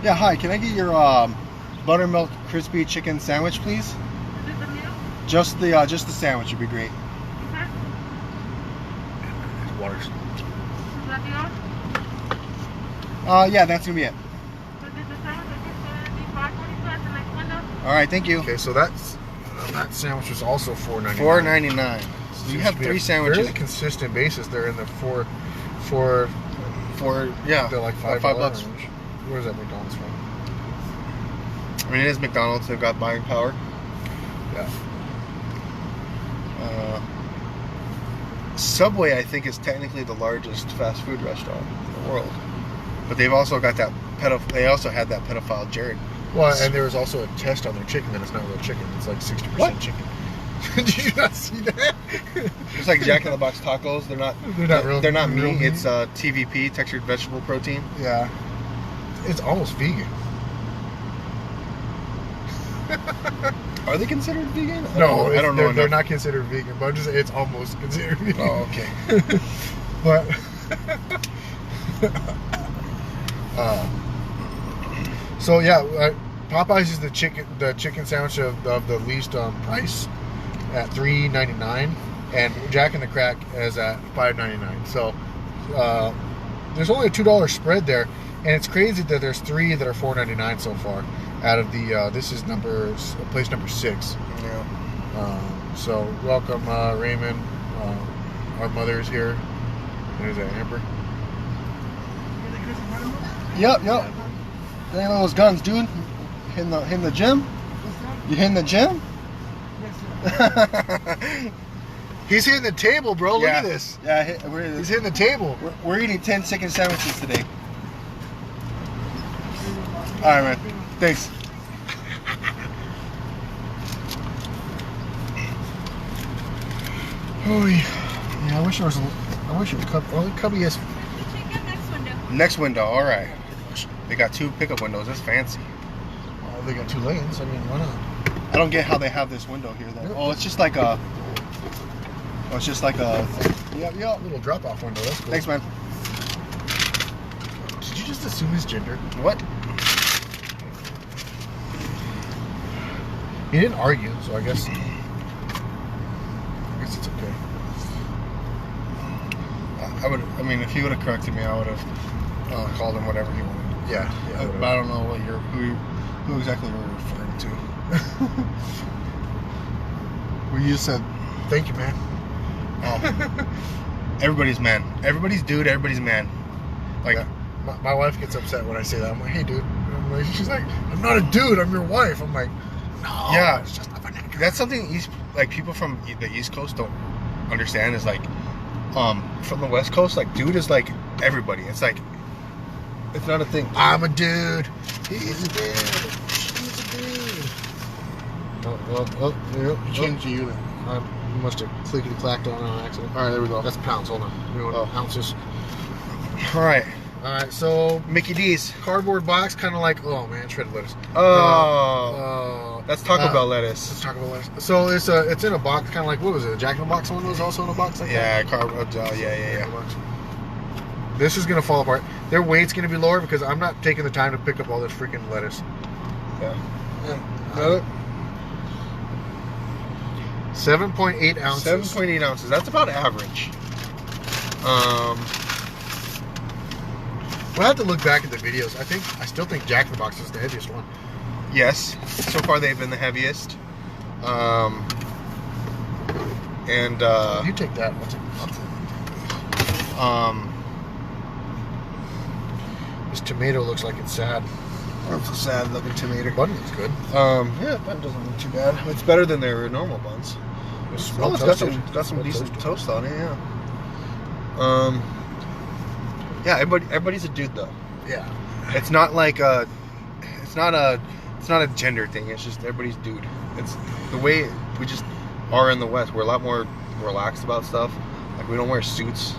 Yeah, hi. Can I get your buttermilk crispy chicken sandwich, please? Is it the meal? Just the sandwich would be great. Okay. Waters. Is that the all? Yeah, that's gonna be it. So this is the sandwich. I just the $5.40 at the next window. All right, thank you. Okay, so that sandwich was also $4.99. $4.99. So you have 3 sandwiches. Fairly consistent basis. They're in the four. Yeah, They're like $5 $5. range. Where's that McDonald's from? I mean, it is McDonald's. They've got buying power. Yeah. Subway, I think, is technically the largest fast food restaurant in the world, but they've also got that They also had that pedophile Jared. Well, and there was also a test on their chicken that it's not real chicken. It's like 60% chicken. Did you not see that? It's like Jack in the Box tacos. They're not real. They're not real meat. It's TVP, textured vegetable protein. Yeah. It's almost vegan. Are they considered vegan? No, I don't know. They're not considered vegan, but it's almost considered vegan. Oh, okay. But so yeah, Popeyes is the chicken sandwich of the least price at $3.99, and Jack in the Crack is at $5.99. So there's only a $2 spread there, and it's crazy that there's 3 that are $4.99 so far. Out of the this is place number 6. Yeah. So welcome, Raymond. Our mother is here. There's that Amber. Yep. Dang those guns, dude. Hitting the gym? You hitting the gym? He's hitting the table, bro. Look at this. Yeah, He's hitting the table. We're eating 10 chicken sandwiches today. All right, man. Thanks. Oh yeah, I wish there was a cubby has. Chicken next window. Next window. All right. They got 2 pickup windows. That's fancy. Oh, they got 2 lanes. I mean, why not? I don't get how they have this window here then. Oh, it's just like a. Oh, it's just like a. Yep. Little drop-off window. That's cool. Thanks, man. Did you just assume his gender? What? He didn't argue, so I guess it's okay. I mean, if he would have corrected me, I would have called him whatever he wanted. Yeah. But I don't know who exactly we're referring to. Well, you said, thank you, man. Oh. Everybody's man. Everybody's dude. Everybody's man. Like, yeah. My wife gets upset when I say that. I'm like, hey, dude. She's like, I'm not a dude. I'm your wife. I'm like, no. Yeah. It's just a vernacular. That's something people from the East Coast don't understand. Is like, from the West Coast, like, dude is like everybody. It's like, it's not a thing. I'm a dude. He's a dude. She's a dude. You changed the unit. You must have clickety-clacked on accident. All right, there we go. That's pounds. Hold on. Ounces. All right, so Mickey D's cardboard box, kind of like, oh man, shredded lettuce. That's Taco Bell lettuce. Let's talk about lettuce. So it's in a box, kind of like, what was it? A Jack in the Box one was also in a box like that? Yeah. This is gonna fall apart. Their weight's gonna be lower because I'm not taking the time to pick up all this freaking lettuce. Yeah. 7.8 ounces. 7.8 ounces. That's about average. We'll have to look back at the videos. I still think Jack in the Box is the heaviest one. Yes. So far, they've been the heaviest. You take that. This tomato looks like it's sad. It's a sad looking tomato. Bun looks good. Yeah, bun doesn't look too bad. It's better than their normal buns. It's got some decent toast on it. Yeah. Yeah, everybody's a dude though. Yeah. It's not like it's not a gender thing. It's just everybody's dude. It's the way we just are in the West. We're a lot more relaxed about stuff. Like, we don't wear suits.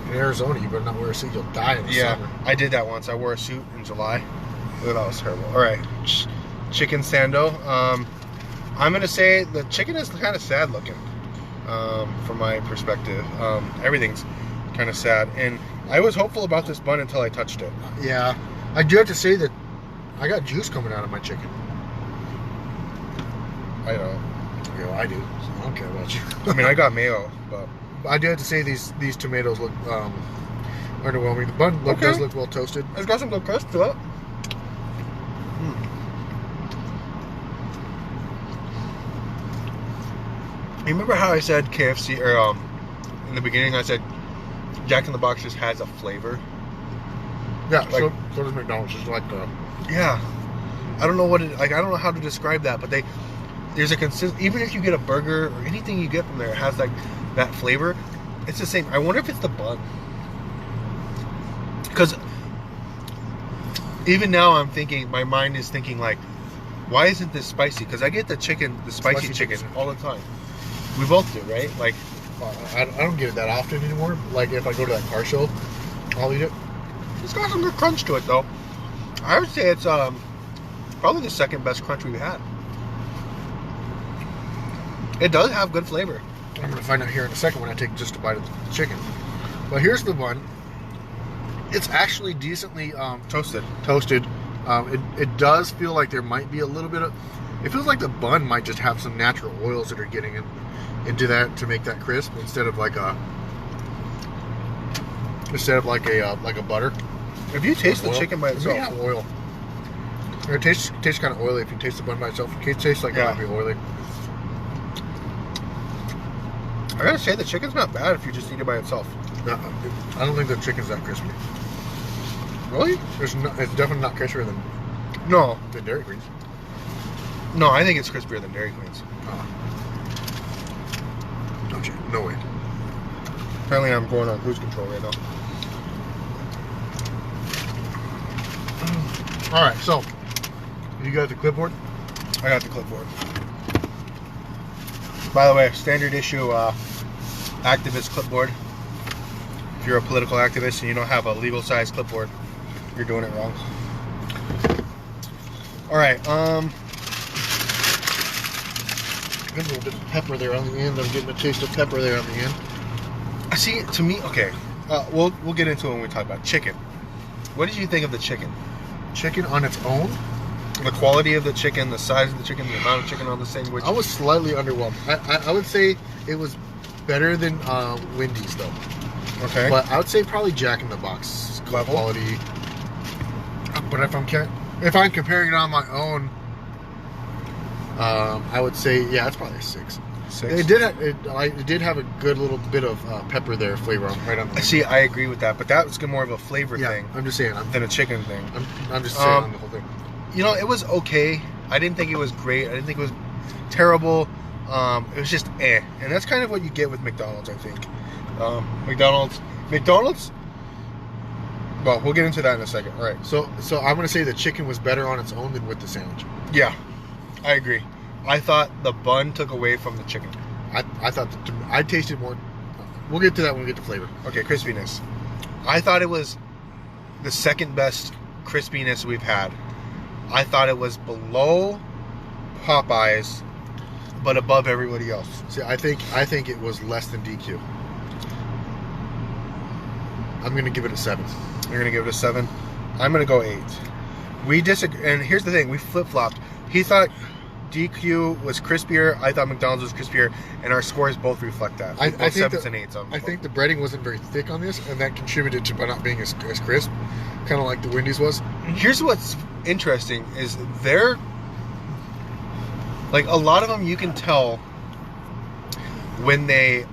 In Arizona, you better not wear a suit. You'll die in the summer. I did that once. I wore a suit in July. That was terrible. All right, chicken sando. I'm gonna say the chicken is kind of sad looking, from my perspective. Everything's kind of sad. And I was hopeful about this bun until I touched it. Yeah, I do have to say that I got juice coming out of my chicken. I don't. You know, I do. So I don't care about you. I mean, I got mayo, but I do have to say these tomatoes look underwhelming. The bun does look well toasted. it's got some good crust to it. You remember how I said KFC, or in the beginning I said Jack in the Box just has a flavor? Yeah, Like- so does McDonald's. Just like Yeah. I don't know what it, like. I don't know how to describe that, but there's a even if you get a burger or anything you get from there, it has like that flavor. It's the same. I wonder if it's the bun, because even now I'm thinking, my mind is thinking like, why isn't this spicy? Because I get the spicy chicken all the time. We both do, right? Like, I don't get it that often anymore. Like if I go to that car show, I'll eat it. it's got some good crunch to it though. I would say it's probably the second best crunch we've had. It does have good flavor. I'm going to find out here in a second when I take just a bite of the chicken. But here's the bun. It's actually decently Toasted. toasted. It does feel like there might be a little bit of... It feels like the bun might just have some natural oils that are getting into that to make that crisp instead of like a butter. If you taste the Oil. chicken by itself, Yeah, oil. It tastes kind of oily if you taste the bun by itself. It tastes like it might be oily. I gotta say the chicken's not bad if you just eat it by itself. No, I don't think the chicken's that crispy. Really? It's definitely not crispier than No, Dairy Queens. no, I think it's crispier than Dairy Queen's. Don't you? No way. Apparently, I'm going on cruise control right now. All right, so you got the clipboard. I got the clipboard. By the way, standard issue activist clipboard. If you're a political activist and you don't have a legal size clipboard, you're doing it wrong. All right. Good little bit of pepper there on the end. I'm getting a taste of pepper there on the end. I see. To me, okay. We'll get into it when we talk about chicken. What did you think of the chicken? Chicken on its own, The quality of the chicken, the size of the chicken, the amount of chicken on the sandwich. I was slightly underwhelmed. I would say it was better than Wendy's though. Okay. But I would say probably Jack in the Box Level? quality. But if I'm comparing it on my own, I would say it's probably a 6. 6. It did have a good little bit of pepper there, flavor right on the end. See, I agree with that, but that was more of a flavor thing I'm just saying. than a chicken thing. I'm just saying on the whole thing. You know, it was okay. I didn't think it was great. I didn't think it was terrible. It was just and that's kind of what you get with McDonald's, I think. McDonald's. Well, we'll get into that in a second. All right. So I'm gonna say the chicken was better on its own than with the sandwich. Yeah, I agree. I thought the bun took away from the chicken. I thought I tasted more. We'll get to that when we get to flavor. Okay, crispiness. I thought it was the second best crispiness we've had. I thought it was below Popeyes, but above everybody else. See, I think it was less than DQ. I'm gonna give it a 7. You're gonna give it a 7. I'm gonna go 8. We disagree, and here's the thing: we flip flopped. He thought DQ was crispier. I thought McDonald's was crispier, and our scores both reflect that. I Both think 7s and 8s. I think the breading wasn't very thick on this, and that contributed to not being as crisp, kind of like the Wendy's was. Here's what's interesting: is they're like a lot of them. You can tell when they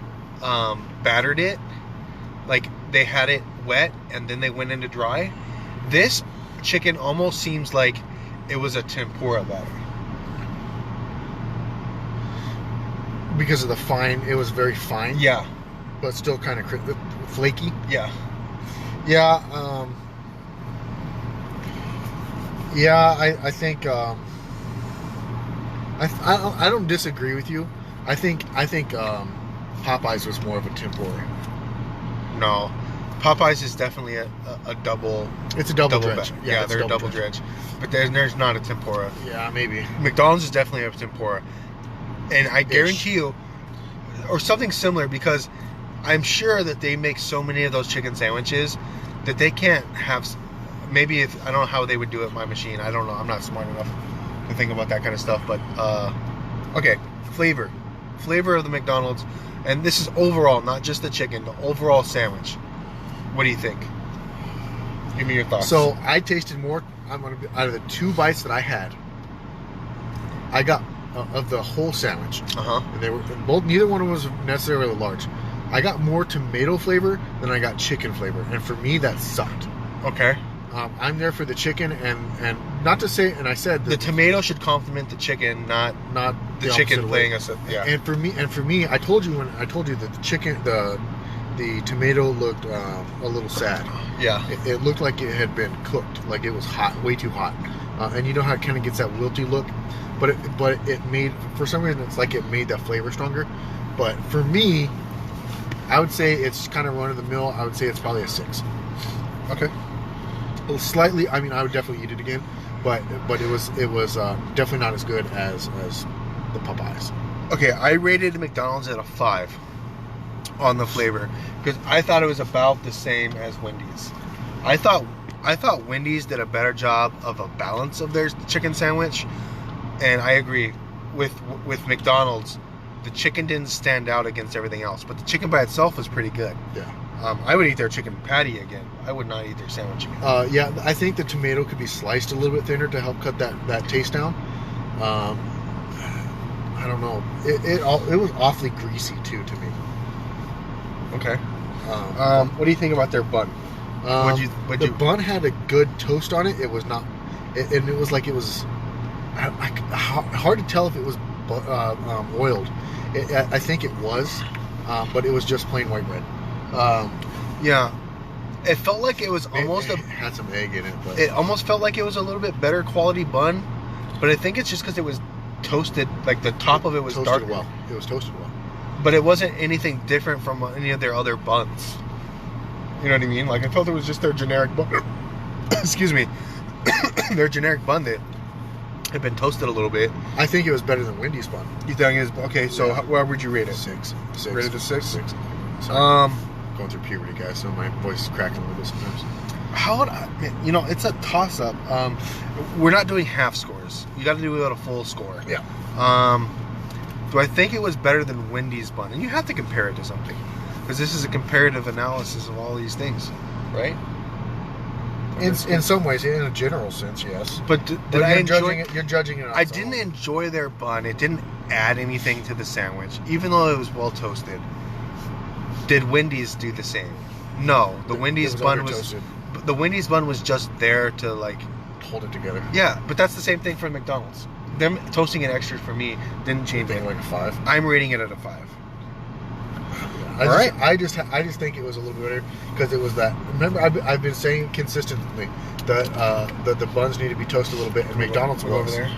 battered it, like they had it wet and then they went into dry. This chicken almost seems like it was a tempura batter. Because of the fine, it was very fine. Yeah. But still kind of flaky. Yeah. Yeah. I think. I don't disagree with you. I think Popeyes was more of a tempura. No. Popeyes is definitely a double. It's a double dredge. Yeah, they're a double dredge. But there's not a tempura. Yeah, maybe. McDonald's is definitely a tempura. And I guarantee you, or something similar, because I'm sure that they make so many of those chicken sandwiches that they can't have. Maybe if I don't know how they would do it in my machine. I don't know. I'm not smart enough to think about that kind of stuff. But okay, flavor of the McDonald's, and this is overall, not just the chicken, the overall sandwich. What do you think? Give me your thoughts. So I tasted more. Out of the 2 bites that I had, I got of the whole sandwich. And they were both. Neither one was necessarily large. I got more tomato flavor than I got chicken flavor, and for me that sucked. Okay. I'm there for the chicken, and not to say, and I said the tomato should complement the chicken, not the chicken playing us. Yeah. And for me, I told you that the chicken, the tomato looked a little sad. Yeah. It looked like it had been cooked, like it was hot, way too hot. And you know how it kind of gets that wilty look, but it made, for some reason, it's like it made that flavor stronger. But for me, I would say it's kind of run of the mill. I would say it's probably a 6. Okay. Slightly. I mean, I would definitely eat it again, but it was definitely not as good as the Popeyes. Okay, I rated McDonald's at a 5 on the flavor because I thought it was about the same as Wendy's. I thought Wendy's did a better job of a balance of their chicken sandwich, and I agree with McDonald's. The chicken didn't stand out against everything else, but the chicken by itself was pretty good. Yeah. I would eat their chicken patty again. I would not eat their sandwich again. Yeah, I think the tomato could be sliced a little bit thinner to help cut that taste down. I don't know. It was awfully greasy too to me. Okay. What do you think about their bun? The bun had a good toast on it. It was not, and it was like it was hard to tell if it was oiled. I think it was, but it was just plain white bread. Yeah, it felt like it was almost it had some egg in it, but it almost felt like it was a little bit better quality bun, but I think it's just because it was toasted, like the top of it was darker. Well. It was toasted well, but it wasn't anything different from any of their other buns. You know what I mean? Like I felt it was just their generic bun. Excuse me, their generic bun that had been toasted a little bit. I think it was better than Wendy's bun. You think it is okay? So yeah. Where would you rate it? 6. Rated a 6. 6. Sorry. Going through puberty, guys, so my voice is cracking a little bit sometimes. How would it's a toss-up. We're not doing half scores. You got to do it a full score. Yeah. Do I think it was better than Wendy's bun? And you have to compare it to something, because this is a comparative analysis of all these things, right? In some ways, in a general sense, yes. But did I enjoy it? You're judging it. On I didn't enjoy their bun. It didn't add anything to the sandwich, even though it was well toasted. Did Wendy's do the same? No, the Wendy's bun was just there to like hold it together. Yeah, but that's the same thing for McDonald's. Them toasting it extra for me didn't change it. Like a 5. I'm rating it at a 5. Yeah, I just think it was a little bit better because it was that. Remember, I've been saying consistently that the buns need to be toasted a little bit, and McDonald's was over there.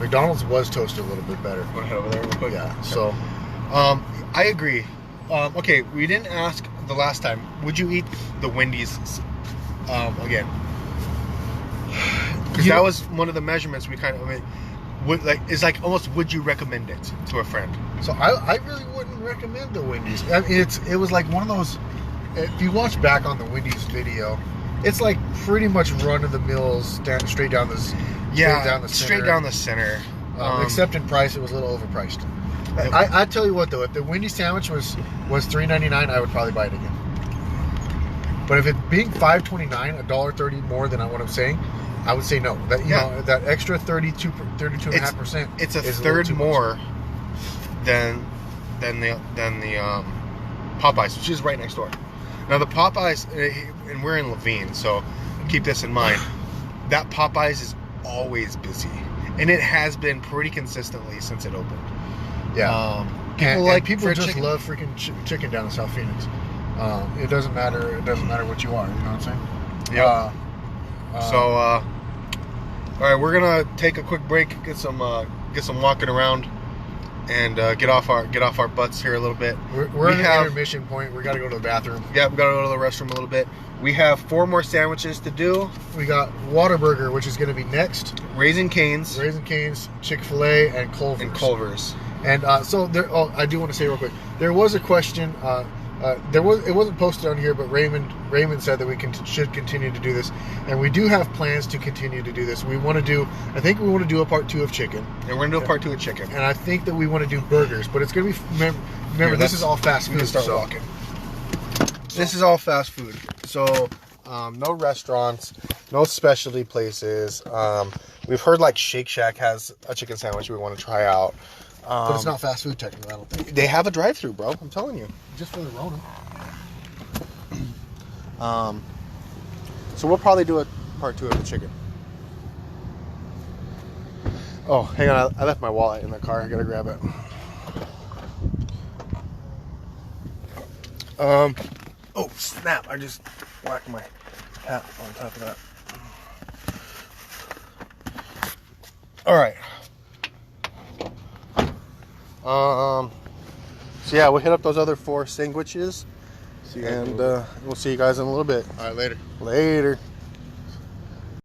McDonald's was toasted a little bit better. Want to head over there real quick? Yeah. So, I agree. Okay, we didn't ask the last time. Would you eat the Wendy's again? Because that was one of the measurements we kind of almost would you recommend it to a friend? So I really wouldn't recommend the Wendy's. I mean, it was like one of those. If you watch back on the Wendy's video, it's like pretty much run of the mill, straight down the straight down the center. Except in price, it was a little overpriced. I tell you what though, if the Wendy's sandwich was $3.99, I would probably buy it again. But if it being $5.29, $1.30 more than what I'm saying, I would say no. That know that extra 32.5%. It's a third more than the Popeyes, which is right next door. Now the Popeyes, and we're in Levine, so keep this in mind. That Popeyes is always busy, and it has been pretty consistently since it opened. Yeah, people just chicken. love freaking chicken down in South Phoenix. It doesn't matter. It doesn't matter what you are. You know what I'm saying? Yeah. All right, we're gonna take a quick break, get some walking around, and get off our butts here a little bit. We're at an intermission point. We got to go to the bathroom. Yeah, we got to go to the restroom a little bit. We have 4 more sandwiches to do. We got Whataburger, which is going to be next. Raising Cane's, Chick-fil-A, and Culver's. And Culver's. And so there. Oh, I do want to say real quick. There was a question. It wasn't posted on here, but Raymond said that we should continue to do this, and we do have plans to continue to do this. I think we want to do a part 2 of chicken, And we're gonna do a part 2 of chicken. and I think that we want to do burgers, but it's gonna be remember this is all fast we can food. start So walking. This is all fast food. So no restaurants, no specialty places. We've heard like Shake Shack has a chicken sandwich we want to try out. but it's not fast food technically. I don't think. They have a drive-through, bro. I'm telling you. Just for the Rona. So we'll probably do a part 2 of the chicken. Oh, hang on. I left my wallet in the car. I gotta grab it. Oh, snap. I just whacked my hat on top of that. All right. So yeah, we'll hit up those other 4 sandwiches. See you guys in a And little bit. we'll see you guys in a little bit. All right, later. Later.